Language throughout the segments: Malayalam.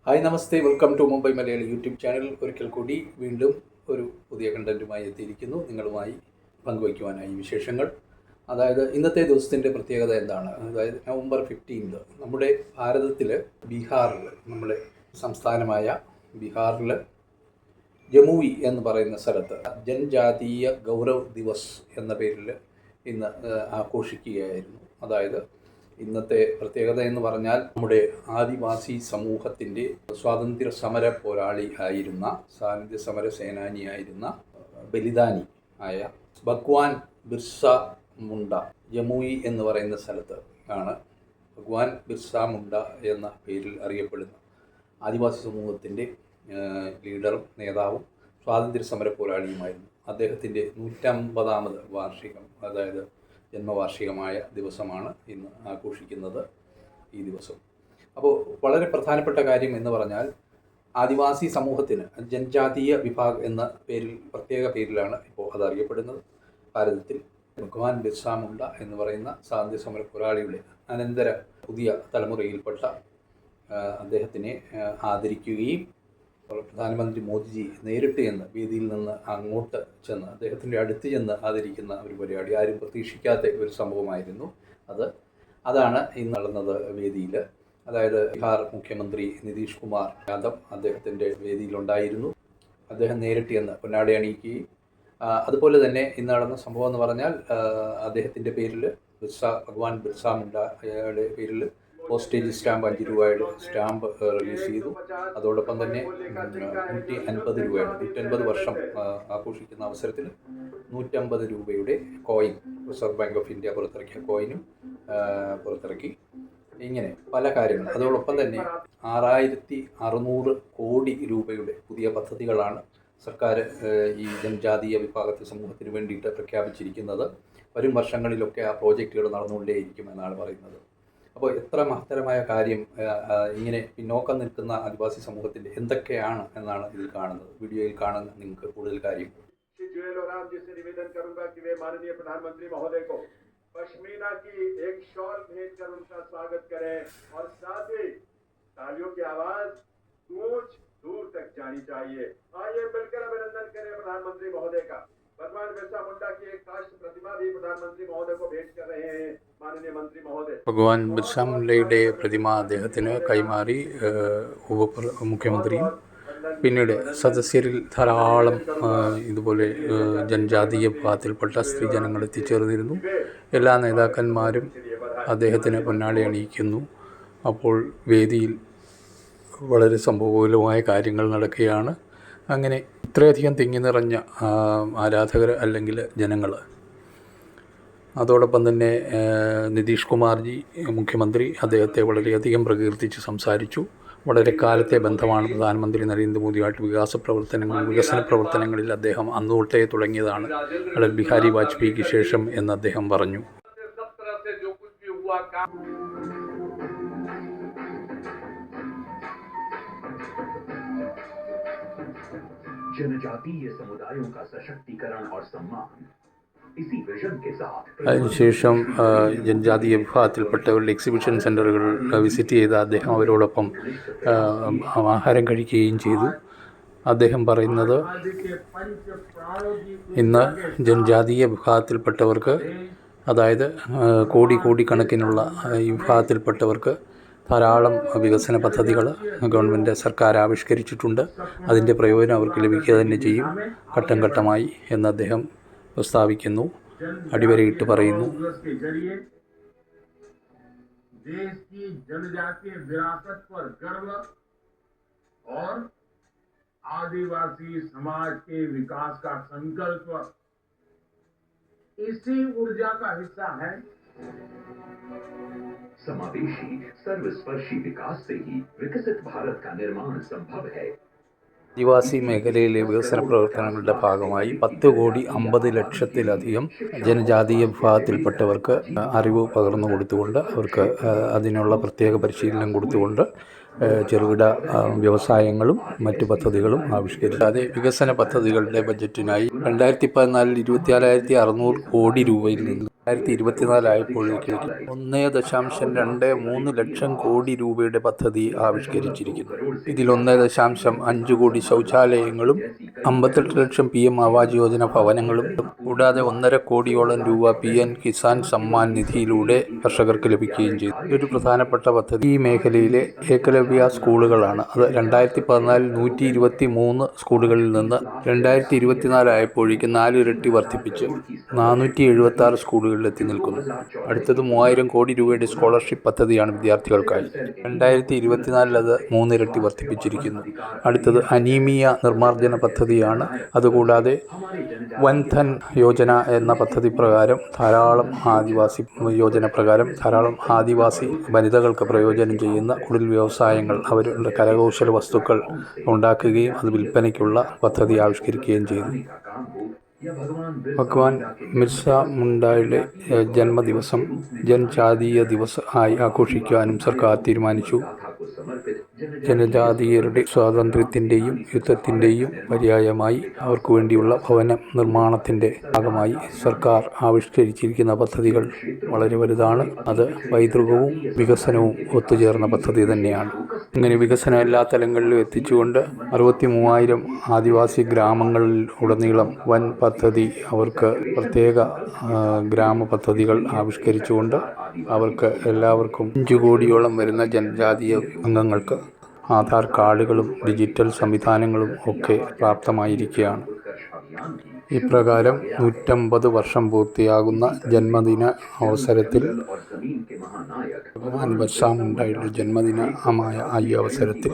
Hi namaste, welcome to Mumbai Malayali YouTube channel. ഒരിക്കൽ കൂടി വീണ്ടും ഒരു പുതിയ കണ്ടൻറ്റുമായി എത്തിയിരിക്കുന്നു നിങ്ങളുമായി പങ്കുവയ്ക്കുവാനായി വിശേഷങ്ങൾ. അതായത് ഇന്നത്തെ ദിവസത്തിൻ്റെ പ്രത്യേകത എന്താണ്? അതായത് നവംബർ 15 നമ്മുടെ ഭാരതത്തിൽ ബീഹാറിൽ, നമ്മുടെ സംസ്ഥാനമായ ബീഹാറിൽ ജമുയി എന്ന് പറയുന്ന സ്ഥലത്ത് ജൻജാതീയ ഗൗരവ് ദിവസ് എന്ന പേരിൽ ഇന്ന് ആഘോഷിക്കുകയായിരുന്നു. അതായത് ഇന്നത്തെ പ്രത്യേകത എന്ന് പറഞ്ഞാൽ നമ്മുടെ ആദിവാസി സമൂഹത്തിൻ്റെ സ്വാതന്ത്ര്യ സമര പോരാളി ആയിരുന്ന, സ്വാതന്ത്ര്യ സമര സേനാനിയായിരുന്ന, ബലിദാനി ആയ ഭഗ്വാൻ ബിർസ മുണ്ട ജമുയി എന്ന് പറയുന്ന സ്ഥലത്ത് ആണ് ഭഗ്വാൻ ബിർസ മുണ്ട എന്ന പേരിൽ അറിയപ്പെടുന്ന ആദിവാസി സമൂഹത്തിൻ്റെ ലീഡറും നേതാവും സ്വാതന്ത്ര്യ സമര പോരാളിയുമായിരുന്നു. അദ്ദേഹത്തിൻ്റെ 150ാമത് വാർഷികം, അതായത് ജന്മവാർഷികമായ ദിവസമാണ് ഇന്ന് ആഘോഷിക്കുന്നത് ഈ ദിവസം. അപ്പോൾ വളരെ പ്രധാനപ്പെട്ട കാര്യം എന്ന് പറഞ്ഞാൽ, ആദിവാസി സമൂഹത്തിന് ജൻജാതീയ വിഭാഗ് എന്ന പേരിൽ, പ്രത്യേക പേരിലാണ് ഇപ്പോൾ അത് അറിയപ്പെടുന്നത്. ഭാരതത്തിൽ ഭഗ്വാൻ ബിർസ മുണ്ട എന്ന് പറയുന്ന സ്വാതന്ത്ര്യ സമര പോരാളിയുടെ അനന്തര പുതിയ തലമുറയിൽപ്പെട്ട അദ്ദേഹത്തിനെ ആദരിക്കുകയും പ്രധാനമന്ത്രി മോദിജി നേരിട്ട് ചെന്ന് വേദിയിൽ നിന്ന് അങ്ങോട്ട് ചെന്ന് അദ്ദേഹത്തിൻ്റെ അടുത്ത് ചെന്ന് ആദരിക്കുന്ന ഒരു പരിപാടി, ആരും പ്രതീക്ഷിക്കാത്ത ഒരു സംഭവമായിരുന്നു അതാണ് ഇന്ന് നടന്നത് വേദിയിൽ. അതായത് ബീഹാർ മുഖ്യമന്ത്രി നിതീഷ് കുമാർ യാദവ് അദ്ദേഹത്തിൻ്റെ വേദിയിലുണ്ടായിരുന്നു. അദ്ദേഹം നേരിട്ട് ചെന്ന് പൊന്നാട അണിയിക്കുകയും, അതുപോലെ തന്നെ ഇന്ന് നടന്ന സംഭവം എന്ന് പറഞ്ഞാൽ, അദ്ദേഹത്തിൻ്റെ പേരിൽ ഭഗ്വാൻ ബിർസ മുണ്ടയുടെ പേരിൽ പോസ്റ്റേജ് സ്റ്റാമ്പ് 5 രൂപയുടെ സ്റ്റാമ്പ് റിലീസ് ചെയ്തു. അതോടൊപ്പം തന്നെ 150 രൂപയുടെ 150 വർഷം ആഘോഷിക്കുന്ന അവസരത്തിൽ 150 രൂപയുടെ coin, reserve bank of India പുറത്തിറക്കിയ കോയിനും പുറത്തിറക്കി. ഇങ്ങനെ പല കാര്യങ്ങൾ. അതോടൊപ്പം തന്നെ 6600 കോടി രൂപയുടെ പുതിയ പദ്ധതികളാണ് സർക്കാർ ഈ ജനജാതീയ വിഭാഗത്തെ സമൂഹത്തിന് വേണ്ടിയിട്ട് പ്രഖ്യാപിച്ചിരിക്കുന്നത്. വരും വർഷങ്ങളിലൊക്കെ ആ പ്രോജക്റ്റുകൾ നടന്നുകൊണ്ടേയിരിക്കും എന്നാണ് പറയുന്നത്. അപ്പോൾ എത്ര മഹത്തരമായ കാര്യം ഇങ്ങനെ പിന്നോക്കം നിൽക്കുന്ന ആദിവാസി സമൂഹത്തിൻ്റെ എന്തൊക്കെയാണ് എന്നാണ് ഇതിൽ കാണുന്നത്. വീഡിയോയിൽ കാണുന്ന നിങ്ങൾക്ക് കൂടുതൽ കാര്യം. पश्मीना की एक शॉल भेजकर उनका स्वागत करें और साथ ही तालियों की आवाज गूंज दूर तक जानी चाहिए. आइए मिलकर अभिनंदन करें प्रधानमंत्री महोदय का. भगवान बिरसा मुंडा की एक काष्ठ प्रतिमा भी प्रधानमंत्री महोदय को भेंट कर रहे हैं माननीय मंत्री महोदय. ഭഗവാൻ ബിർസ മുണ്ടയുടെ പ്രതിമ അദ്ദേഹത്തിന് കൈമാറി മുഖ്യമന്ത്രിയും പിന്നീട് സദസ്യരിൽ ധാരാളം ഇതുപോലെ ജനജാതീയ വിഭാഗത്തിൽപ്പെട്ട സ്ത്രീജനങ്ങൾ എത്തിച്ചേർന്നിരുന്നു. എല്ലാ നേതാക്കന്മാരും അദ്ദേഹത്തിന് പൊന്നാടി അണിയിക്കുന്നു. അപ്പോൾ വേദിയിൽ വളരെ സംഭവബഹുലമായ കാര്യങ്ങൾ നടക്കുകയാണ്. അങ്ങനെ ഇത്രയധികം തിങ്ങി നിറഞ്ഞ ആരാധകർ അല്ലെങ്കിൽ ജനങ്ങൾ. അതോടൊപ്പം തന്നെ നിതീഷ് കുമാർജി മുഖ്യമന്ത്രി അദ്ദേഹത്തെ വളരെയധികം പ്രകീർത്തിച്ച് സംസാരിച്ചു. വളരെ കാലത്തെ ബന്ധമാണ് പ്രധാനമന്ത്രി നരേന്ദ്രമോദിയുമായിട്ട്. വികസന പ്രവർത്തനങ്ങളിൽ അദ്ദേഹം അന്നു തൊട്ടേ തുടങ്ങിയതാണ് അടൽ ബിഹാരി വാജ്പേയിക്ക് ശേഷം എന്ന് അദ്ദേഹം പറഞ്ഞു. जनजातीय समुदायों का सशक्तिकरण और सम्मान इसी विजन के साथ. അതിനുശേഷം ജനജാതീയ വിഭാഗത്തിൽപ്പെട്ടവരുടെ എക്സിബിഷൻ സെൻ്ററുകൾ വിസിറ്റ് ചെയ്ത് അദ്ദേഹം അവരോടൊപ്പം ആഹാരം കഴിക്കുകയും ചെയ്തു. അദ്ദേഹം പറയുന്നത്, ഇന്ന് ജനജാതീയ വിഭാഗത്തിൽപ്പെട്ടവർക്ക്, അതായത് കോടിക്കണക്കിനുള്ള ഈ വിഭാഗത്തിൽപ്പെട്ടവർക്ക് ധാരാളം വികസന പദ്ധതികൾ ഗവൺമെൻറ് സർക്കാർ ആവിഷ്കരിച്ചിട്ടുണ്ട്. അതിൻ്റെ പ്രയോജനം അവർക്ക് ലഭിക്കുക തന്നെ ചെയ്യും ഘട്ടം ഘട്ടമായി എന്ന് അദ്ദേഹം പ്രസ്താവിക്കുന്നു, അടിവരയിട്ട് പറയുന്നു. आदिवासी समाज के विकास का संकल्प इसी ऊर्जा का हिस्सा है. समावेशी सर्वस्पर्शी विकास से ही विकसित भारत का निर्माण संभव है. ആദിവാസി മേഖലയിലെ വികസന പ്രവർത്തനങ്ങളുടെ ഭാഗമായി 10,50,00,000-ലധികം ജനജാതീയ വിഭാഗത്തിൽപ്പെട്ടവർക്ക് അറിവ് പകർന്നു കൊടുത്തുകൊണ്ട്, അവർക്ക് അതിനുള്ള പ്രത്യേക പരിശീലനം കൊടുത്തുകൊണ്ട് ചെറുകിട വ്യവസായങ്ങളും മറ്റു പദ്ധതികളും ആവിഷ്കരിച്ചു. അതേ വികസന പദ്ധതികളുടെ ബജറ്റിനായി 2014 24,600 കോടി രൂപയിൽ നിന്ന് 2024 ആയപ്പോഴേക്ക് 1.23 ലക്ഷം കോടി രൂപയുടെ പദ്ധതി ആവിഷ്കരിച്ചിരിക്കുന്നു. ഇതിൽ 1.5 കോടി ശൗചാലയങ്ങളും 58 ലക്ഷം PM ആവാസ് യോജന ഭവനങ്ങളും കൂടാതെ 1.5 കോടിയോളം രൂപ PM കിസാൻ സമ്മാൻ നിധിയിലൂടെ കർഷകർക്ക് ലഭിക്കുകയും ചെയ്തു. ഇതൊരു പ്രധാനപ്പെട്ട പദ്ധതി ഈ മേഖലയിലെ ഏകലവ്യ സ്കൂളുകളാണ്. അത് 2014 123 സ്കൂളുകളിൽ നിന്ന് 2024 ആയപ്പോഴേക്ക് 4 ഇരട്ടി വർദ്ധിപ്പിച്ച് 476 സ്കൂളുകളിൽ എത്തി നിൽക്കുന്നു. അടുത്തത് 3000 കോടി രൂപയുടെ സ്കോളർഷിപ്പ് പദ്ധതിയാണ് വിദ്യാർത്ഥികൾക്കായി. 2024 അത് 3 ഇരട്ടി വർദ്ധിപ്പിച്ചിരിക്കുന്നു. അടുത്തത് അനീമിയ നിർമ്മാർജ്ജന പദ്ധതിയാണ്. അതുകൂടാതെ വൻധൻ യോജന എന്ന പദ്ധതി പ്രകാരം ധാരാളം ആദിവാസി വനിതകൾക്ക് പ്രയോജനം ചെയ്യുന്ന കുടിൽ വ്യവസായങ്ങൾ, അവരുടെ കരകൗശല വസ്തുക്കൾ ഉണ്ടാക്കുകയും അത് വിൽപ്പനയ്ക്കുള്ള പദ്ധതി ആവിഷ്കരിക്കുകയും ചെയ്തു. ഭഗവാൻ ബിർസ മുണ്ടായുടെ ജന്മദിവസം ജനജാതീയ ദിവസ് ആയി ആഘോഷിക്കാനും സർക്കാർ തീരുമാനിച്ചു. ജനജാതീയരുടെ സ്വാതന്ത്ര്യത്തിൻ്റെയും യുദ്ധത്തിൻ്റെയും പര്യായമായി അവർക്ക് വേണ്ടിയുള്ള ഭവന നിർമ്മാണത്തിൻ്റെ ഭാഗമായി സർക്കാർ ആവിഷ്കരിച്ചിരിക്കുന്ന പദ്ധതികൾ വളരെ വലുതാണ്. അത് പൈതൃകവും വികസനവും ഒത്തുചേർന്ന പദ്ധതി തന്നെയാണ്. ഇങ്ങനെ വികസനം എല്ലാ തലങ്ങളിലും എത്തിച്ചുകൊണ്ട് 63,000 ആദിവാസി ഗ്രാമങ്ങളിൽ ഉടനീളം വൻ പദ്ധതി, അവർക്ക് പ്രത്യേക ഗ്രാമ പദ്ധതികൾ ആവിഷ്കരിച്ചുകൊണ്ട് അവർക്ക് എല്ലാവർക്കും 5 കോടിയോളം വരുന്ന ജനജാതീയ അംഗങ്ങൾക്ക് ആധാർ കാർഡുകളും ഡിജിറ്റൽ സംവിധാനങ്ങളും ഒക്കെ പ്രാപ്തമായിരിക്കുകയാണ്. ഇപ്രകാരം 150 വർഷം പൂർത്തിയാകുന്ന ജന്മദിന അവസരത്തിൽ ഭഗവാൻ ബിർസ മുണ്ടായുടെ ജന്മദിനമായ ഈ അവസരത്തിൽ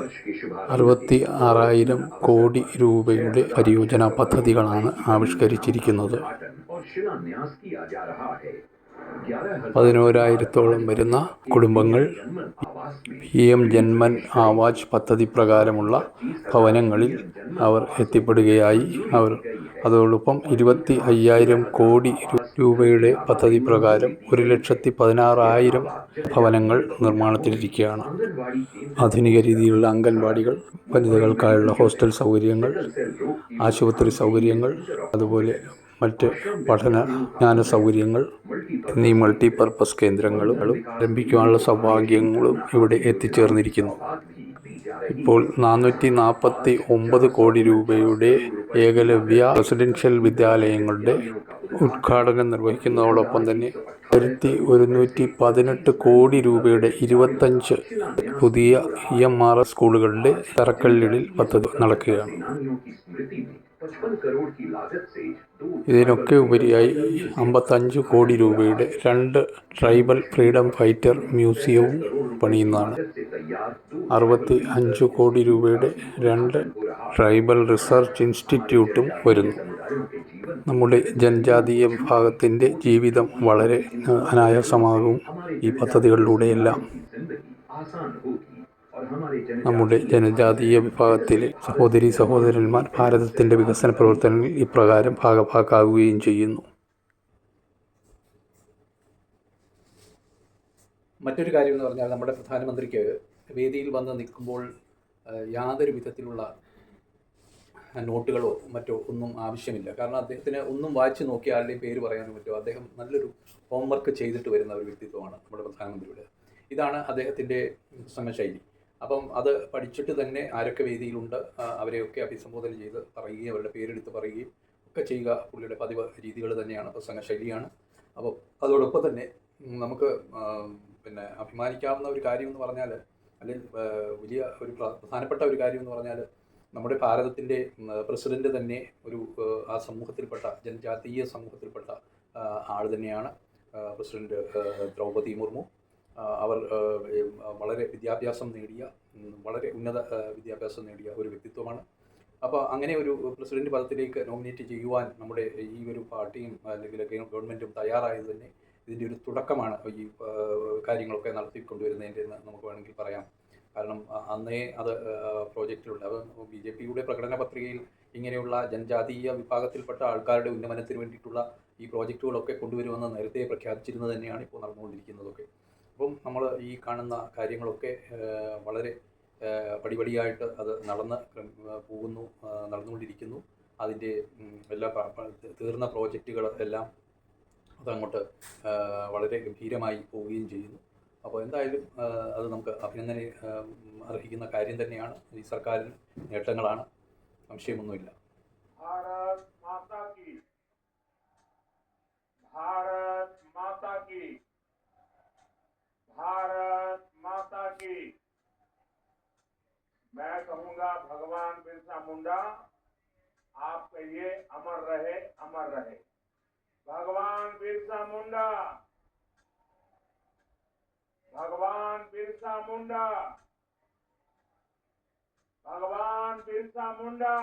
66,000 കോടി രൂപയുടെ പരിയോജന പദ്ധതികളാണ് ആവിഷ്കരിച്ചിരിക്കുന്നത്. 11,000-ഓളം വരുന്ന കുടുംബങ്ങൾ PM ജൻമൻ ആവാസ് പദ്ധതി പ്രകാരമുള്ള ഭവനങ്ങളിൽ അവർ എത്തിപ്പെടുകയായി. അതോടൊപ്പം 25,000 കോടി രൂപയുടെ പദ്ധതി പ്രകാരം 1,16,000 ഭവനങ്ങൾ നിർമ്മാണത്തിലിരിക്കുകയാണ്. ആധുനിക രീതിയിലുള്ള അംഗൻവാടികൾ, വനിതകൾക്കായുള്ള ഹോസ്റ്റൽ സൗകര്യങ്ങൾ, ആശുപത്രി സൗകര്യങ്ങൾ, അതുപോലെ മറ്റ് പഠന സൗകര്യങ്ങൾ എന്നീ മൾട്ടിപർപ്പസ് കേന്ദ്രങ്ങളും ആരംഭിക്കുവാനുള്ള സൗഭാഗ്യങ്ങളും ഇവിടെ എത്തിച്ചേർന്നിരിക്കുന്നു. ഇപ്പോൾ 449 കോടി രൂപയുടെ ഏകലവ്യ റെസിഡൻഷ്യൽ വിദ്യാലയങ്ങളുടെ ഉദ്ഘാടനം നിർവഹിക്കുന്നതോടൊപ്പം തന്നെ 1,118 കോടി രൂപയുടെ 25 പുതിയ EMRS സ്കൂളുകളുടെ തറക്കല്ലിടൽ പദ്ധതി നടക്കുകയാണ്. ഇതിനൊക്കെ ഉപരിയായി 55 കോടി രൂപയുടെ 2 ട്രൈബൽ ഫ്രീഡം ഫൈറ്റർ മ്യൂസിയവും പണിയുന്നതാണ്. 65 കോടി രൂപയുടെ 2 ട്രൈബൽ റിസർച്ച് ഇൻസ്റ്റിറ്റ്യൂട്ടും വരുന്നു. നമ്മുടെ ജനജാതീയ വിഭാഗത്തിൻ്റെ ജീവിതം വളരെ അനായാസമാകും ഈ പദ്ധതികളിലൂടെയെല്ലാം. നമ്മുടെ ജനജാതീയ വിഭാഗത്തിലെ സഹോദരീ സഹോദരന്മാർ ഭാരതത്തിൻ്റെ വികസന പ്രവർത്തനങ്ങളിൽ ഇപ്രകാരം ഭാഗഭാക്കാകുകയും ചെയ്യുന്നു. മറ്റൊരു കാര്യം എന്ന് പറഞ്ഞാൽ, നമ്മുടെ പ്രധാനമന്ത്രിക്ക് വേദിയിൽ വന്ന് നിൽക്കുമ്പോൾ യാതൊരു വിധത്തിലുള്ള നോട്ടുകളോ മറ്റോ ഒന്നും ആവശ്യമില്ല. കാരണം അദ്ദേഹത്തിന് ഒന്നും വായിച്ച് നോക്കി ആരുടെയും പേര് പറയാനും പറ്റുമോ. അദ്ദേഹം നല്ലൊരു ഹോംവർക്ക് ചെയ്തിട്ട് വരുന്ന ഒരു വ്യക്തിത്വമാണ് നമ്മുടെ പ്രധാനമന്ത്രിയുടെ. ഇതാണ് അദ്ദേഹത്തിൻ്റെ പ്രസംഗശൈലി. അപ്പം അത് പഠിച്ചിട്ട് തന്നെ ആരൊക്കെ വേദിയിലുണ്ട് അവരെയൊക്കെ അഭിസംബോധന ചെയ്ത് പറയുകയും അവരുടെ പേരെടുത്ത് പറയുകയും ഒക്കെ ചെയ്യുക പുള്ളിയുടെ പതിവ് രീതികൾ തന്നെയാണ്, പ്രസംഗ ശൈലിയാണ്. അപ്പോൾ അതോടൊപ്പം തന്നെ നമുക്ക് അഭിമാനിക്കാവുന്ന ഒരു കാര്യം എന്ന് പറഞ്ഞാൽ, അല്ലെങ്കിൽ വലിയ ഒരു പ്രധാനപ്പെട്ട ഒരു കാര്യം എന്ന് പറഞ്ഞാൽ, നമ്മുടെ ഭാരതത്തിൻ്റെ പ്രസിഡന്റ് തന്നെ ഒരു ആ സമൂഹത്തിൽപ്പെട്ട ജനജാതീയ സമൂഹത്തിൽപ്പെട്ട ആൾ തന്നെയാണ് പ്രസിഡന്റ് ദ്രൗപദി മുർമു. അവർ വളരെ വിദ്യാഭ്യാസം നേടിയ, വളരെ ഉന്നത വിദ്യാഭ്യാസം നേടിയ ഒരു വ്യക്തിത്വമാണ്. അപ്പോൾ അങ്ങനെ ഒരു പ്രസിഡന്റ് പദത്തിലേക്ക് നോമിനേറ്റ് ചെയ്യുവാൻ നമ്മുടെ ഈ ഒരു പാർട്ടിയും അല്ലെങ്കിൽ ഗവൺമെൻറ്റും തയ്യാറായത് തന്നെ ഇതിൻ്റെ ഒരു തുടക്കമാണ്. ഈ കാര്യങ്ങളൊക്കെ നടത്തിക്കൊണ്ടുവരുന്നതിൻ്റെ എന്ന് നമുക്ക് വേണമെങ്കിൽ പറയാം. കാരണം അന്നേ അത് പ്രോജക്റ്റിലുണ്ട്. അത് BJPയുടെ പ്രകടന പത്രികയിൽ ഇങ്ങനെയുള്ള ജനജാതീയ വിഭാഗത്തിൽപ്പെട്ട ആൾക്കാരുടെ ഉന്നമനത്തിന് വേണ്ടിയിട്ടുള്ള ഈ പ്രോജക്റ്റുകളൊക്കെ കൊണ്ടുവരുമെന്ന് നേരത്തെ പ്രഖ്യാപിച്ചിരുന്നത് തന്നെയാണ് ഇപ്പോൾ നടന്നുകൊണ്ടിരിക്കുന്നതൊക്കെ. അപ്പം നമ്മൾ ഈ കാണുന്ന കാര്യങ്ങളൊക്കെ വളരെ പടിപടിയായിട്ട് അത് നടന്നുകൊണ്ടിരിക്കുന്നു. അതിൻ്റെ എല്ലാ തീർന്ന പ്രോജക്റ്റുകൾ എല്ലാം അതങ്ങോട്ട് വളരെ ഗംഭീരമായി പോവുകയും ചെയ്യുന്നു. അപ്പോൾ എന്തായാലും അത് നമുക്ക് അർഹിക്കുന്ന കാര്യം തന്നെയാണ്. ഈ സർക്കാരിന് നേട്ടങ്ങളാണ്, സംശയമൊന്നുമില്ല. भारत माता की, भारत माता की, भारत माता की। मैं कहूंगा भगवान बिरसा मुंडा, आप कहिए अमर रहे, अमर रहे। भगवान बिरसा मुंडा, भगवान बिरसा मुंडा, भगवान बिरसा मुंडा।